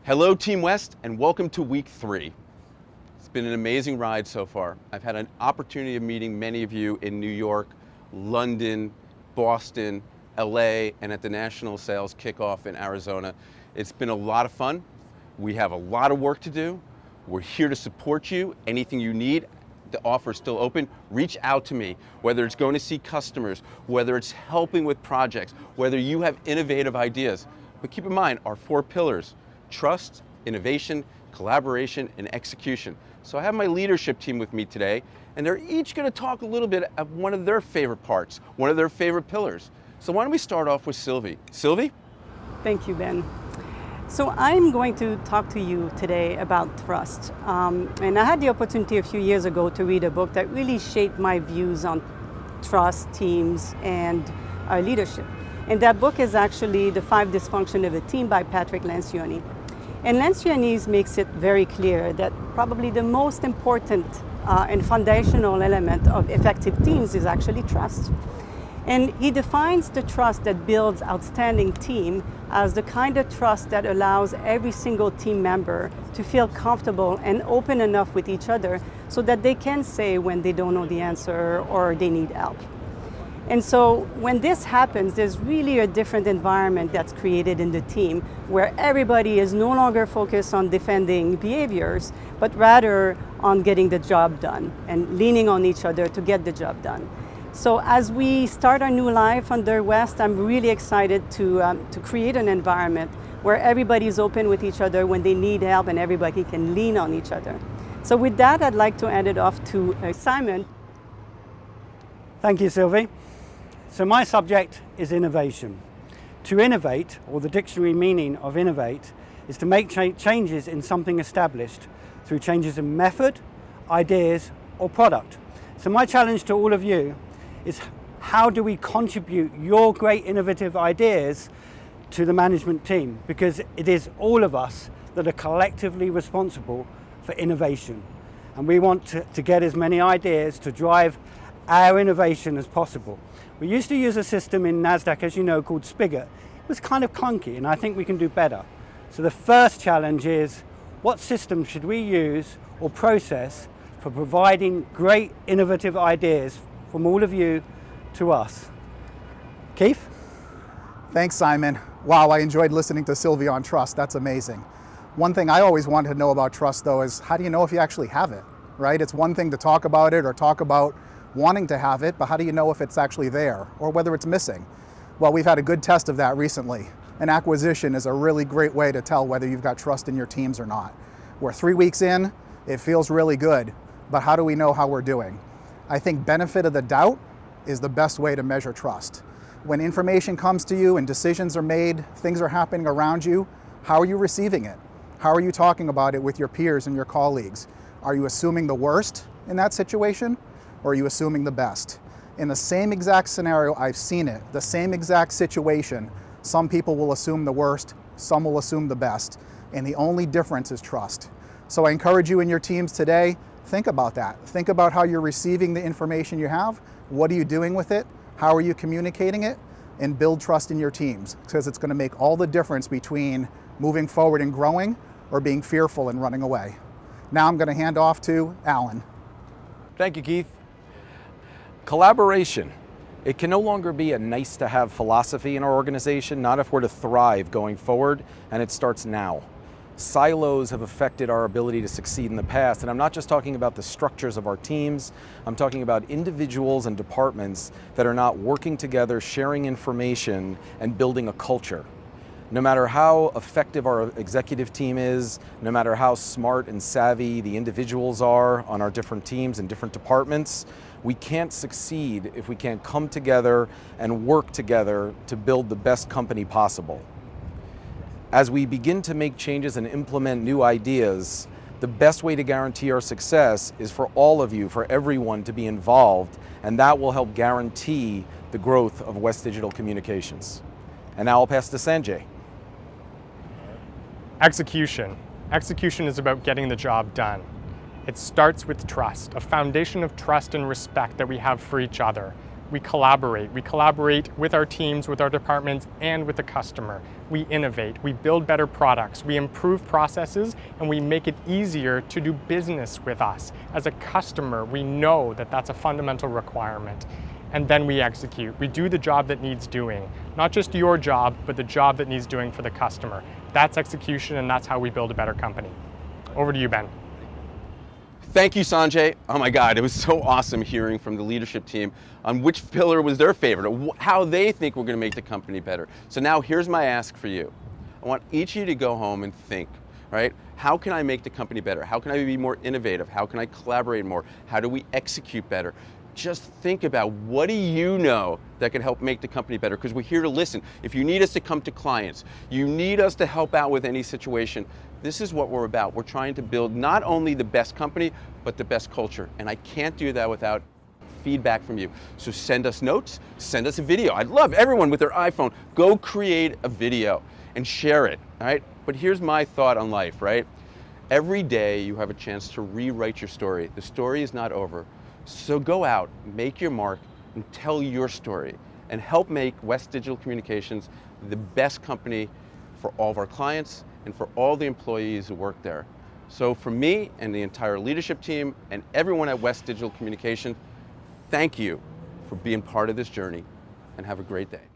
Hello, Team West, and welcome to week 3. It's been an amazing ride so far. I've had an opportunity of meeting many of you in New York, London, Boston, LA, and at the National Sales Kickoff in Arizona. It's been a lot of fun. We have a lot of work to do. We're here to support you. Anything you need, the offer is still open. Reach out to me, whether it's going to see customers, whether it's helping with projects, whether you have innovative ideas. But keep in mind our 4 pillars: trust, innovation, collaboration, and execution. So I have my leadership team with me today, and they're each going to talk a little bit of one of their favorite parts, one of their favorite pillars. So why don't we start off with Sylvie. Sylvie? Thank you, Ben. So I'm going to talk to you today about trust. And I had the opportunity a few years ago to read a book that really shaped my views on trust, teams, and leadership. And that book is actually The 5 Dysfunctions of a Team by Patrick Lencioni. And Lencioni makes it very clear that probably the most important and foundational element of effective teams is actually trust. And he defines the trust that builds outstanding team as the kind of trust that allows every single team member to feel comfortable and open enough with each other so that they can say when they don't know the answer or they need help. And so when this happens, there's really a different environment that's created in the team where everybody is no longer focused on defending behaviors, but rather on getting the job done and leaning on each other to get the job done. So as we start our new life under West, I'm really excited to create an environment where everybody is open with each other when they need help and everybody can lean on each other. So with that, I'd like to hand it off to Simon. Thank you, Sylvie. So my subject is innovation. To innovate, or the dictionary meaning of innovate, is to make changes in something established through changes in method, ideas, or product. So my challenge to all of you is how do we contribute your great innovative ideas to the management team? Because it is all of us that are collectively responsible for innovation. And we want to get as many ideas to drive our innovation as possible. We used to use a system in NASDAQ, as you know, called Spigot. It was kind of clunky, and I think we can do better. So the first challenge is, what system should we use or process for providing great innovative ideas from all of you to us? Keith? Thanks, Simon. Wow, I enjoyed listening to Sylvie on trust. That's amazing. One thing I always wanted to know about trust, though, is how do you know if you actually have it, right? It's one thing to talk about it or talk about wanting to have it, but how do you know if it's actually there or whether it's missing? Well, we've had a good test of that recently. An acquisition is a really great way to tell whether you've got trust in your teams or not. We're 3 weeks in, it feels really good, but how do we know how we're doing? I think benefit of the doubt is the best way to measure trust. When information comes to you and decisions are made, things are happening around you, how are you receiving it? How are you talking about it with your peers and your colleagues? Are you assuming the worst in that situation? Or are you assuming the best? In the same exact scenario, I've seen it, the same exact situation. Some people will assume the worst, some will assume the best, and the only difference is trust. So I encourage you in your teams today, think about that. Think about how you're receiving the information you have, what are you doing with it, how are you communicating it, and build trust in your teams, because it's gonna make all the difference between moving forward and growing or being fearful and running away. Now I'm gonna hand off to Alan. Thank you, Keith. Collaboration. It can no longer be a nice to have philosophy in our organization, not if we're to thrive going forward, and it starts now. Silos have affected our ability to succeed in the past, and I'm not just talking about the structures of our teams, I'm talking about individuals and departments that are not working together, sharing information, and building a culture. No matter how effective our executive team is, no matter how smart and savvy the individuals are on our different teams and different departments, we can't succeed if we can't come together and work together to build the best company possible. As we begin to make changes and implement new ideas, the best way to guarantee our success is for all of you, for everyone to be involved, and that will help guarantee the growth of West Digital Communications. And now I'll pass to Sanjay. Execution. Execution is about getting the job done. It starts with trust, a foundation of trust and respect that we have for each other. We collaborate. We collaborate with our teams, with our departments, and with the customer. We innovate. We build better products. We improve processes, and we make it easier to do business with us. As a customer, we know that that's a fundamental requirement. And then we execute. We do the job that needs doing. Not just your job, but the job that needs doing for the customer. That's execution, and that's how we build a better company. Over to you, Ben. Thank you, Sanjay. Oh my God, it was so awesome hearing from the leadership team on which pillar was their favorite, or how they think we're going to make the company better. So now here's my ask for you. I want each of you to go home and think, right? How can I make the company better? How can I be more innovative? How can I collaborate more? How do we execute better? Just think about, what do you know that can help make the company better? Because we're here to listen. If you need us to come to clients, you need us to help out with any situation, this is what we're about. We're trying to build not only the best company, but the best culture. And I can't do that without feedback from you. So send us notes, send us a video. I'd love everyone with their iPhone, go create a video and share it, all right? But here's my thought on life, right? Every day you have a chance to rewrite your story. The story is not over. So go out, make your mark, and tell your story, and help make West Digital Communications the best company for all of our clients and for all the employees who work there. So for me and the entire leadership team and everyone at West Digital Communications, thank you for being part of this journey, and have a great day.